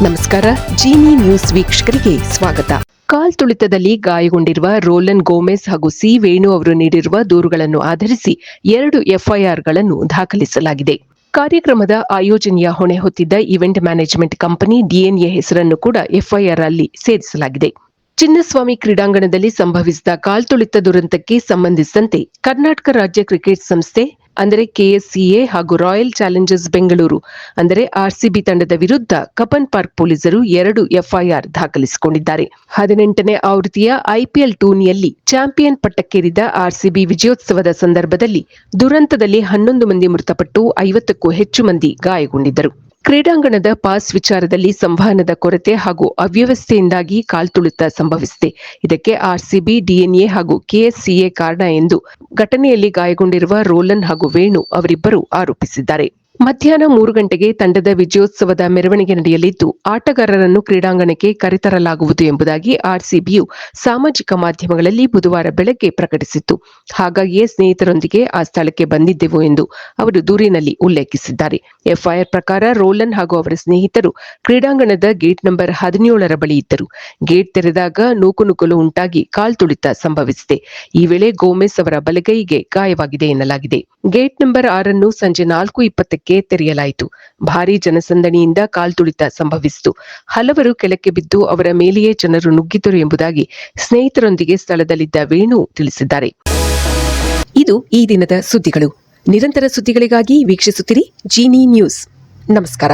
ನಮಸ್ಕಾರ. ಜೀನಿ ನ್ಯೂಸ್ ವೀಕ್ಷಕರಿಗೆ ಸ್ವಾಗತ. ಕಾಲ್ತುಳಿತದಲ್ಲಿ ಗಾಯಗೊಂಡಿರುವ ರೋಲನ್ ಗೋಮೆಸ್ ಹಾಗೂ ಸಿ ವೇಣು ಅವರು ನೀಡಿರುವ ದೂರುಗಳನ್ನು ಆಧರಿಸಿ 2 ಎಫ್ಐಆರ್ಗಳನ್ನು ದಾಖಲಿಸಲಾಗಿದೆ. ಕಾರ್ಯಕ್ರಮದ ಆಯೋಜನೆಯ ಹೊಣೆ ಹೊತ್ತಿದ್ದ ಈವೆಂಟ್ ಮ್ಯಾನೇಜ್ಮೆಂಟ್ ಕಂಪನಿ ಡಿಎನ್ಎ ಹೆಸರನ್ನು ಕೂಡ ಎಫ್ಐಆರ್ ಅಲ್ಲಿ ಸೇರಿಸಲಾಗಿದೆ. ಚಿನ್ನಸ್ವಾಮಿ ಕ್ರೀಡಾಂಗಣದಲ್ಲಿ ಸಂಭವಿಸಿದ ಕಾಲ್ತುಳಿತ ದುರಂತಕ್ಕೆ ಸಂಬಂಧಿಸಿದಂತೆ ಕರ್ನಾಟಕ ರಾಜ್ಯ ಕ್ರಿಕೆಟ್ ಸಂಸ್ಥೆ ಅಂದರೆ ಕೆಎಸ್ಸಿಎ ಹಾಗೂ ರಾಯಲ್ ಚಾಲೆಂಜರ್ಸ್ ಬೆಂಗಳೂರು ಅಂದರೆ ಆರ್ಸಿಬಿ ತಂಡದ ವಿರುದ್ಧ ಕಬ್ಬನ್ ಪಾರ್ಕ್ ಪೊಲೀಸರು 2 ಎಫ್ಐಆರ್ ದಾಖಲಿಸಿಕೊಂಡಿದ್ದಾರೆ. 18ನೇ ಆವೃತ್ತಿಯ ಐಪಿಎಲ್ ಟೂರ್ನಿಯಲ್ಲಿ ಚಾಂಪಿಯನ್ ಪಟ್ಟಕ್ಕೇರಿದ ಆರ್ಸಿಬಿ ವಿಜಯೋತ್ಸವದ ಸಂದರ್ಭದಲ್ಲಿ ದುರಂತದಲ್ಲಿ 11 ಮಂದಿ ಮೃತಪಟ್ಟು 50ಕ್ಕೂ ಹೆಚ್ಚು ಮಂದಿ ಗಾಯಗೊಂಡಿದ್ದರು. ಕ್ರೀಡಾಂಗಣದ ಪಾಸ್ ವಿಚಾರದಲ್ಲಿ ಸಂವಹನದ ಕೊರತೆ ಹಾಗೂ ಅವ್ಯವಸ್ಥೆಯಿಂದಾಗಿ ಕಾಲ್ತುಳಿತ ಸಂಭವಿಸಿದೆ. ಇದಕ್ಕೆ ಆರ್ಸಿಬಿ, ಡಿಎನ್ಎ ಹಾಗೂ ಕೆಎಸ್ಸಿಎ ಕಾರಣ ಎಂದು ಘಟನೆಯಲ್ಲಿ ಗಾಯಗೊಂಡಿರುವ ರೋಲನ್ ಹಾಗೂ ವೇಣು ಅವರಿಬ್ಬರು ಆರೋಪಿಸಿದ್ದಾರೆ. ಮಧ್ಯಾಹ್ನ 3 ಗಂಟೆಗೆ ತಂಡದ ವಿಜಯೋತ್ಸವದ ಮೆರವಣಿಗೆ ನಡೆಯಲಿದ್ದು ಆಟಗಾರರನ್ನು ಕ್ರೀಡಾಂಗಣಕ್ಕೆ ಕರೆತರಲಾಗುವುದು ಎಂಬುದಾಗಿ ಆರ್ಸಿಬಿಯು ಸಾಮಾಜಿಕ ಮಾಧ್ಯಮಗಳಲ್ಲಿ ಬುಧವಾರ ಬೆಳಗ್ಗೆ ಪ್ರಕಟಿಸಿತ್ತು. ಹಾಗಾಗಿಯೇ ಸ್ನೇಹಿತರೊಂದಿಗೆ ಆ ಸ್ಥಳಕ್ಕೆ ಬಂದಿದ್ದೆವು ಎಂದು ಅವರು ದೂರಿನಲ್ಲಿ ಉಲ್ಲೇಖಿಸಿದ್ದಾರೆ. ಎಫ್ಐಆರ್ ಪ್ರಕಾರ ರೋಲನ್ ಹಾಗೂ ಅವರ ಸ್ನೇಹಿತರು ಕ್ರೀಡಾಂಗಣದ ಗೇಟ್ ನಂಬರ್ 17ರ ಬಳಿ ಇದ್ದರು. ಗೇಟ್ ತೆರೆದಾಗ ನೂಕುನುಗ್ಗಲು ಉಂಟಾಗಿ ಕಾಲ್ತುಳಿತ ಸಂಭವಿಸಿದೆ. ಈ ವೇಳೆ ಗೋಮೆಸ್ ಅವರ ಬಲಗೈಗೆ ಗಾಯವಾಗಿದೆ ಎನ್ನಲಾಗಿದೆ. ಗೇಟ್ ನಂಬರ್ 6 ಸಂಜೆ 4:20ಕ್ಕೆ ತೆರೆಯಲಾಯಿತು. ಭಾರೀ ಜನಸಂದಣಿಯಿಂದ ಕಾಲ್ತುಳಿತ ಸಂಭವಿಸಿತು. ಹಲವರು ಕೆಳಕ್ಕೆ ಬಿದ್ದು ಅವರ ಮೇಲೆಯೇ ಜನರು ನುಗ್ಗಿದ್ದರು ಎಂಬುದಾಗಿ ಸ್ನೇಹಿತರೊಂದಿಗೆ ಸ್ಥಳದಲ್ಲಿದ್ದ ವೇಣು ತಿಳಿಸಿದ್ದಾರೆ. ಇದು ಈ ದಿನದ ಸುದ್ದಿಗಳು. ನಿರಂತರ ಸುದ್ದಿಗಳಿಗಾಗಿ ವೀಕ್ಷಿಸುತ್ತಿರಿ ಜೀನಿ ನ್ಯೂಸ್. ನಮಸ್ಕಾರ.